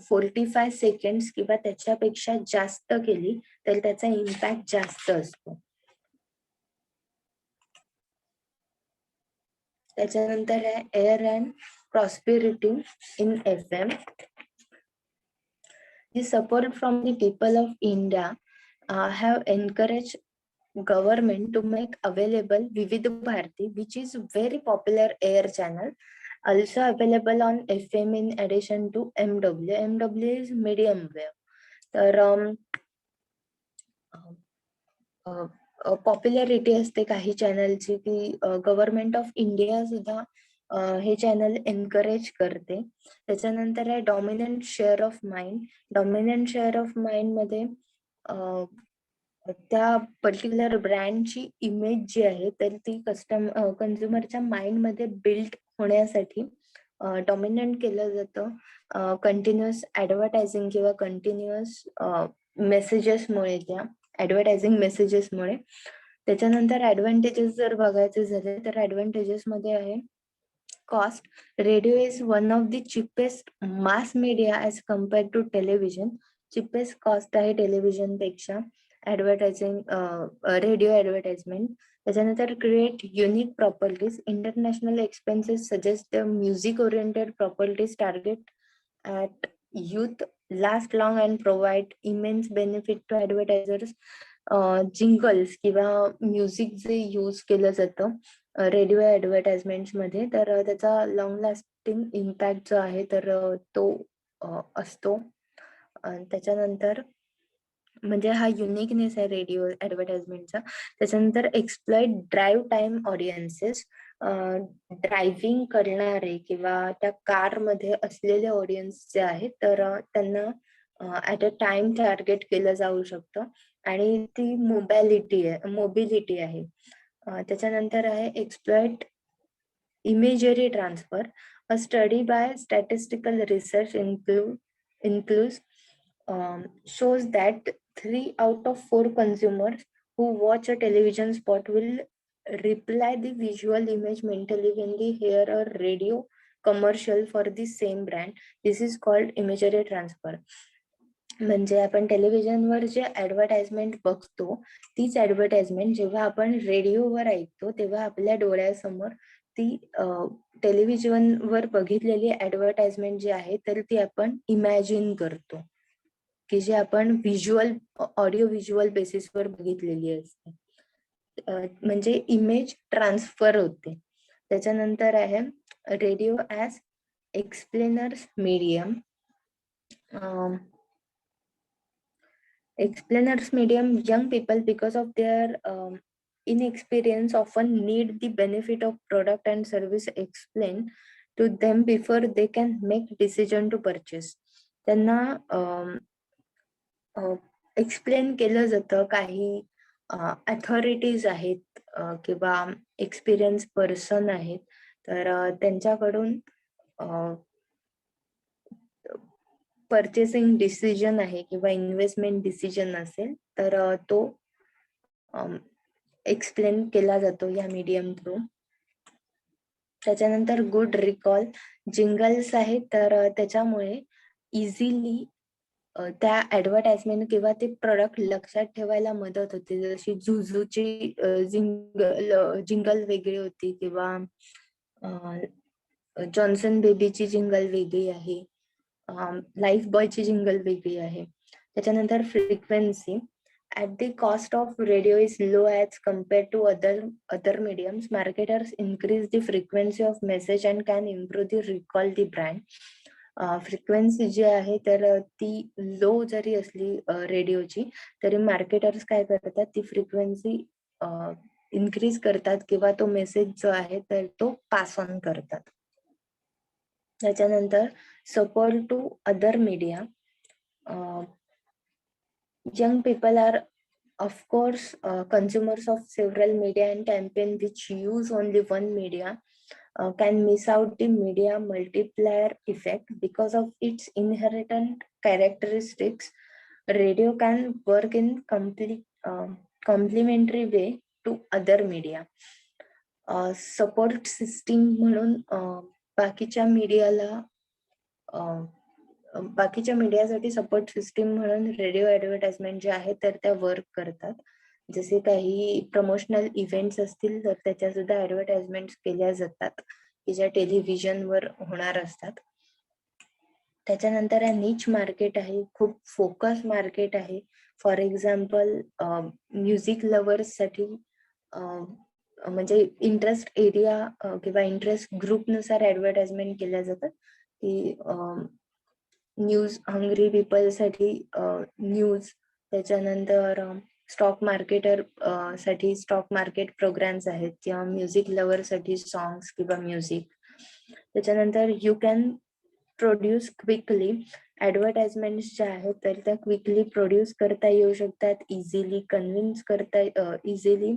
45 सेकंड्स किंवा त्याच्यापेक्षा जास्त केली तर त्याचा इम्पॅक्ट जास्त असतो. त्याच्यानंतर आहे air and prosperity in FM. The support from the people of India have encouraged government to make available Vivid Bharati, which is very popular air channel, also available on FM in addition to MW. MW is medium wave. तर popularity असते काही चॅनलची की government of India सुद्धा हे channel encourage करते. त्याच्यानंतर आहे dominant share of mind. Dominant share of mind मध्ये त्या पर्टिक्युलर ब्रँडची इमेज जी आहे तर ती कन्झ्युमरच्या माइंड मध्ये बिल्ड होण्यासाठी डॉमिनंट केलं जातं कंटिन्युअस ऍडव्हर्टायझिंग किंवा कंटिन्युअस मेसेजेसमुळे, त्या ऍडव्हर्टायझिंग मेसेजेसमुळे. त्याच्यानंतर ऍडव्हान्टेजेस जर बघायचे झाले तर ऍडव्हान्टेजेस मध्ये आहे cost. Radio is one of the cheapest mass media as compared to television. Cheapest cost आहे टेलिव्हिजन पेक्षा ऍडव्हर्टायझिंग, रेडिओ ऍडव्हर्टाइजमेंट. त्याच्यानंतर create unique properties. International expenses suggest music oriented properties target at youth, last long and provide immense benefit to advertisers. Jingles किंवा music जे use केलं जातं radio advertisement मध्ये तर त्याचा लॉंग लास्टिंग इम्पॅक्ट जो आहे तर तो असतो. त्याच्यानंतर म्हणजे हा युनिकनेस आहे रेडिओ ऍडव्हर्टाइजमेंटचा. त्याच्यानंतर exploit drive time audiences. Driving करणारे किंवा त्या कार मध्ये असलेले ऑडियन्स जे आहेत तर त्यांना ऍट अ टाइम टार्गेट केलं जाऊ शकतं आणि ती मोबिलिटी आहे. त्याच्यानंतर आहे exploit imagery transfer. A study bye statistical research includes shows that 3 out of 4 consumers who watch a television spot will reply the visual image mentally when they hear a radio commercial for the same brand. This is called imagery transfer. म्हणजे आपण टेलिव्हिजनवर जे advertisement बघतो तीच advertisement जेव्हा आपण रेडिओवर ऐकतो तेव्हा आपल्या डोळ्यासमोर ती टेलिव्हिजनवर बघितलेली ऍडव्हर्टाइजमेंट जी आहे तर ती आपण इमॅजिन करतो की जे आपण ऑडिओ व्हिज्युअल बेसिसवर बघितलेली असते. म्हणजे इमेज ट्रान्सफर होते. त्याच्यानंतर आहे radio as explainers medium. Explainers medium, young people because of their inexperience often need the benefit of product and service explained to them before they can make decision to purchase. त्यांना explain केलं जातं. काही authorities आहेत किंवा experience person आहेत तर त्यांच्याकडून purchasing decision आहे किंवा इन्व्हेस्टमेंट डिसिजन असेल तर तो एक्सप्लेन केला जातो या मीडियम थ्रू. त्याच्यानंतर गुड रिकॉल. जिंगल्स आहेत तर त्याच्यामुळे इझिली त्या ऍडव्हर्टाइजमेंट किंवा ते प्रोडक्ट लक्षात ठेवायला मदत होते. जशी झुझूची जिंगल वेगळी होती किंवा जॉन्सन बेबीची जिंगल वेगळी आहे, लाईफ बॉयची जिंगल वेगळी आहे. त्याच्यानंतर frequency. At the cost of radio is low as compared to other mediums, marketers increase the frequency of message and can improve the recall the brand. Frequency जी आहे तर ती low जरी असली रेडिओची तरी मार्केटर्स काय करतात ती फ्रिक्वेन्सी इन्क्रीज करतात किंवा तो मेसेज जो आहे तर तो पास ऑन करतात. त्याच्यानंतर support to other media. Young people are, of course, consumers of several media and campaign which use only one media can miss out the media multiplier effect because of its inherent characteristics. Radio can work in complementary way to other media. Support system म्हणून बाकीच्या मीडियाला बाकीच्या मीडियासाठी support system म्हणून radio advertisement जे आहे तर त्या work करतात. जसे काही प्रमोशनल इव्हेंट्स असतील तर त्याच्या सुद्धा ऍडव्हर्टाइजमेंट केल्या जातात की ज्या टेलिव्हिजनवर होणार असतात. त्याच्यानंतर निच मार्केट आहे, खूप फोकस मार्केट आहे. फॉर एक्झाम्पल म्युझिक लवर्स साठी म्हणजे इंटरेस्ट एरिया किंवा इंटरेस्ट ग्रुपनुसार ऍडव्हर्टाइजमेंट केल्या जातात की न्यूज हंग्री पीपल साठी न्यूज, त्याच्यानंतर स्टॉक मार्केटर साठी स्टॉक मार्केट प्रोग्राम्स आहेत किंवा म्युझिक लवर साठी सॉंग्स किंवा म्युझिक. त्याच्यानंतर यू कॅन प्रोड्यूस क्विकली ऍडव्हर्टाइजमेंट्स ज्या आहेत तर त्या क्विकली प्रोड्यूस करता येऊ शकतात, इझिली कन्व्हिन्स करता इझिली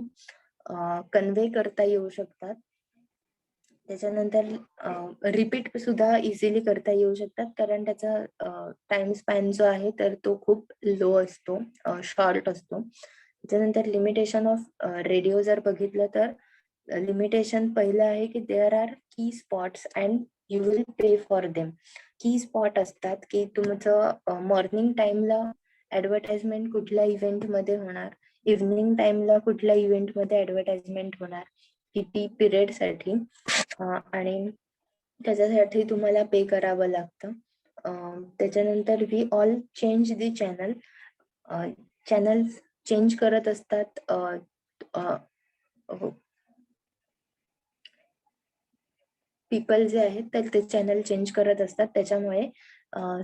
कन्व्हे करता येऊ शकतात. त्याच्यानंतर रिपीट सुद्धा इझिली करता येऊ शकतात कारण त्याचा टाइम स्पॅन जो आहे तर तो खूप लो असतो, शॉर्ट असतो. त्याच्यानंतर लिमिटेशन ऑफ रेडिओ जर बघितलं तर लिमिटेशन पहिलं आहे की देअर आर की spots and you will pay for them. की स्पॉट असतात की तुमचं मॉर्निंग टाइमला ऍडव्हर्टाइजमेंट कुठल्या इव्हेंट मध्ये होणार, इव्हनिंग टाइमला कुठल्या इव्हेंट मध्ये ऍडव्हर्टाइजमेंट होणार, किती पिरियड साठी, आणि त्याच्यासाठी तुम्हाला पे करावं लागतं. त्याच्यानंतर we all change the channel. Channel change करत असतात. पीपल जे आहेत तर ते चॅनल चेंज करत असतात. त्याच्यामुळे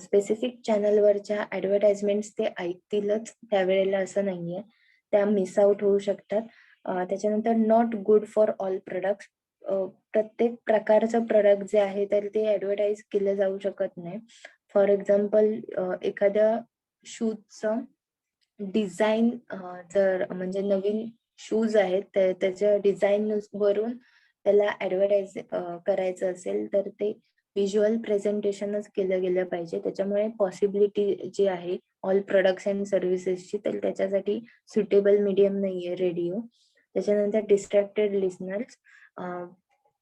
स्पेसिफिक चॅनलवरच्या ऍडव्हर्टाइजमेंट्स ते ऐकतीलच त्यावेळेला असं नाहीये, त्या मिस आउट होऊ शकतात. त्याच्यानंतर not good for all products. प्रत्येक प्रकारचं प्रोडक्ट जे आहे तर ते ऍडव्हर्टाइज केलं जाऊ शकत नाही. फॉर एक्झाम्पल एखाद्या शूजचं डिझाईन जर म्हणजे नवीन शूज आहेत तर त्याच्या डिझाईन वरून त्याला ऍडव्हर्टाइज करायचं असेल तर ते व्हिज्युअल प्रेझेंटेशनच केलं गेलं पाहिजे. त्याच्यामुळे पॉसिबिलिटी जी आहे ऑल प्रोडक्ट्स अँड सर्व्हिसेसची तर त्याच्यासाठी सुटेबल मीडियम नाहीये रेडिओ. त्याच्यानंतर डिस्ट्रॅक्टेड लिसनर्स.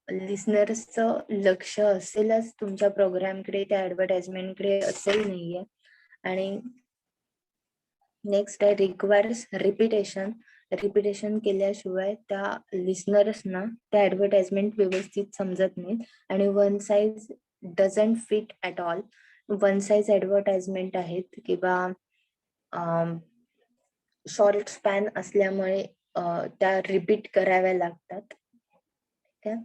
लिसनर्सचं लक्ष असेलच तुमच्या प्रोग्रामकडे, त्या ऍडव्हर्टाइजमेंटकडे असेल नाहीये. आणि नेक्स्ट आहे रिक्वायर्स रिपिटेशन. रिपिटेशन केल्याशिवाय त्या लिसनर्सना त्या ऍडव्हर्टाइजमेंट व्यवस्थित समजत नाही आणि one size doesn't fit at all. One size advertisement आहेत किंवा शॉर्ट स्पॅन असल्यामुळे त्या रिपीट कराव्या लागतात. ठीक आहे.